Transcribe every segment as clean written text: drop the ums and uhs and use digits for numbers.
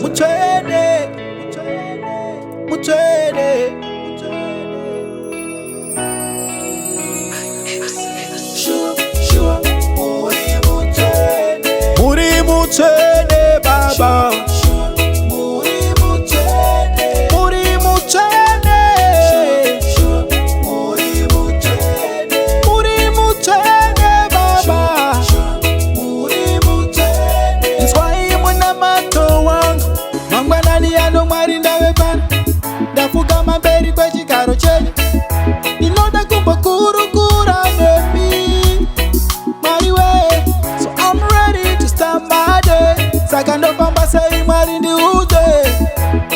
Mutwene, mutwene. Muri mutwene baba. Muri mutwene. Muri mutwene. Muri mutwene. Muri mutwene baba. Muri mutwene. Nswai mwana mato wangu. Mangwanani ano mwari ndawe bana. Ndafuka mamberi kwa chikaro cheni. Ninoda kumba kurukura nemi. Mariwe. So I'm ready to start my day. Sakando pamba say mwari ndi ude.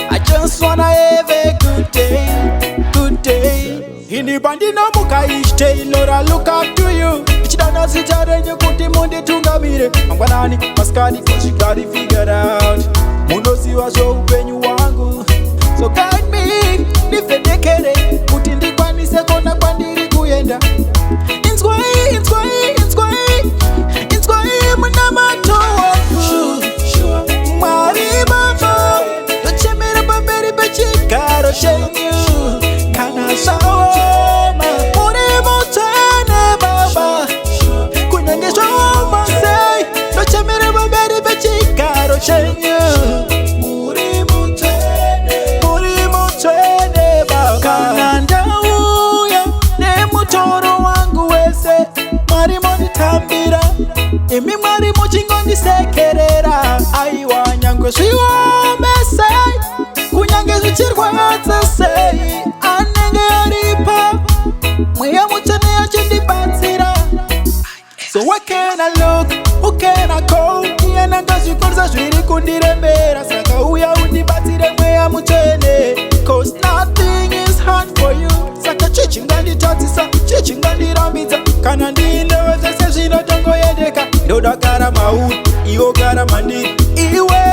I just wanna have a good day. Good day. Hindi bandi no muka ishte. Lord I look up to you. Ichidana sijare nyukuti mundi tungamire. Mangwanani maskani cause you got it figured out. Muno siwa so upenyu wangu. So guide me, nifedekere. Kutindi kwa nisekona kwa ndiri kuyenda. Inskwai, inskwai, inskwai. Inskwai muna mato wangu. Mwari baba. Dochemere baberi bechikaro shenyu. Kana sawoma. Muri mutwene baba. Kunyangeshwa umasei. Dochemere baberi bechikaro shenyu. Tambira imi mwari muchingo ndisekerera aiwa nyangwe swiwomese kunyange zvichirwadza sei anenge aripa mweya mutene yachindibatsira. So where can I look, who can I call? Iyena ngazvikorisa zviri kundirembera saka uya undibatsire mweya mutene. Cause nothing is hard for you. Saka chichinganditadzisa, chichingandirambidza. Kana ndinewezese zvinotongoyendeka. Ndodakara mauri, iwo gara mandiri. Iwe